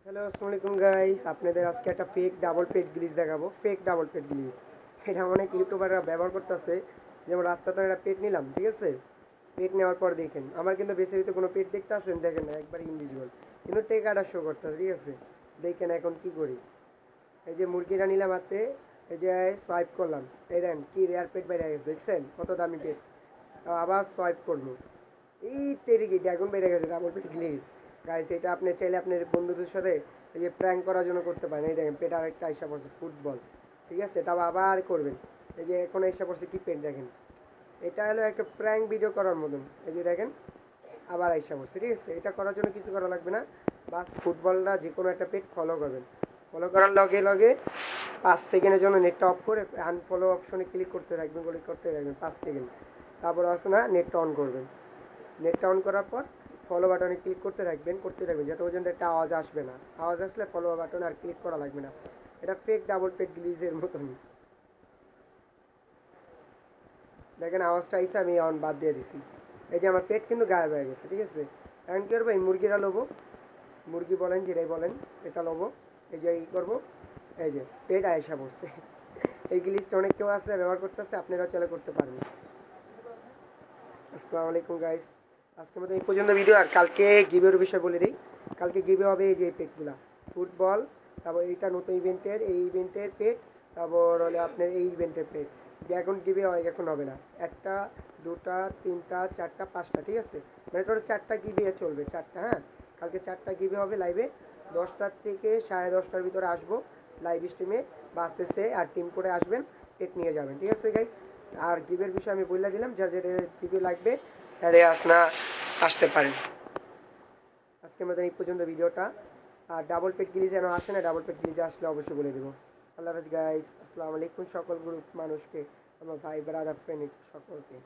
Hello, আসসালামু আলাইকুম guys. আপনাদের আজকে একটা ফেক ডাবল পেট গ্লিচ দেখাবো। ফেক ডাবল পেট গ্লিচ এটা অনেক ইউটিউবাররা ব্যবহার করতেছে। যেমন রাস্তাতে একটা পেট নিলাম, ঠিক আছে। পেট নেওয়ার পর দেখেন আমার কিন্তু বেশি হইতে কোনো পেট দেখতে আসেন, দেখেন না একবার ইনভিজিবল, কিন্তু টেকাটা শো করতেছে, ঠিক আছে। দেখেন এখন কি করি। এই যে মুরগিটা নিলাম হাতে, এই যে সোয়াইপ করলাম, এই দেন কি রেয়ার পেট বেড়ে গেছে, দেখছেন কত দামি পেট। আবার সোয়াইপ করবো, এই তেরিকি ড্রাগন বেড়ে গেছে ডাবল পেট গ্লিচ। গাইস এটা আপনি চাইলে আপনার বন্ধুদের সাথে এই যে প্র্যাঙ্ক করার জন্য করতে পারেন। এই দেখেন পেট আরেকটা আইসা পড়ছে ফুটবল, ঠিক আছে। তাও আবার করবেন, এই যে এখন আইসা পড়ছে কি পেট দেখেন। এটা হলো একটা প্র্যাঙ্ক ভিডিও করার মতন। এই যে দেখেন আবার আইসা পড়ছে, ঠিক আছে। এটা করার জন্য কিছু করা লাগবে না, বাস ফুটবলটা যে কোনো একটা পেট ফলো করবেন। ফলো করার লগে লগে 5 সেকেন্ডের জন্য নেটটা অফ করে আনফলো অপশনে ক্লিক করতে রাখবেন, ক্লিক করতে রাখবেন 5 সেকেন্ড। তারপর আসে না নেটটা অন করবেন। নেটটা অন করার পর ফলো বাটনে ক্লিক করতে থাকবেন যত পর্যন্ত একটা আওয়াজ আসবে না। আওয়াজ আসলে ফলো বাটনে আর ক্লিক করা লাগবে না। এটা ফেক ডাবল পেট গ্লিজের মতন। দেখেন আওয়াজটা আইসে, আমি অন বাদ দিয়ে দিছি। এই যে আমার পেট কিন্তু গায়েব হয়ে গেছে, ঠিক আছে। এখন কী করবো, এই মুরগিটা লোবো, মুরগি বলেন যেটাই বলেন, এটা লোবো। এই যে ই করবো, এই যে পেট আয়সা পড়ছে। এই গ্লিজটা অনেক কেউ আছে ব্যবহার করতেছে, আপনারা চলে করতে পারেন। আসসালামু আলাইকুম গাইস, আজকের মতো এই পর্যন্ত ভিডিও। আর কালকে গিভের বিষয় বলে দিই। কালকে গিভে হবে এই যে পেটগুলা ফুটবল, তারপর এইটা নতুন ইভেন্টের, এই ইভেন্টের পেট, তারপর হলে আপনার এই ইভেন্টের পেট। এখন গিভে হয়, এখন হবে না। একটা, দুটা, তিনটা, চারটা, পাঁচটা, ঠিক আছে। মানে তোর 4টা গিভে চলবে, 4টা, হ্যাঁ। কালকে 4টা গিভে হবে লাইভে। 10টার থেকে 10:30টার ভিতরে আসবো লাইভ স্ট্রিমে। বাস এসে আর টিম করে আসবেন, পেট নিয়ে যাবেন, ঠিক আছে গাইস। আর গিভের বিষয়ে আমি বলে দিলাম, যার যেটা গিভে লাগবে তাহলে আসতে পারেন। আজকের মতন এই পর্যন্ত ভিডিওটা। আর ডাবল পেট গিলি যেন আসে না, ডাবল পেট গিলি আসলে অবশ্যই বলে দেবো। আল্লাহ হাফেজ গাইস, আসসালামু আলাইকুম সকল গ্রুপ মানুষকে, আমার ভাই ব্রাদার ফ্রেন্ড সকলকে।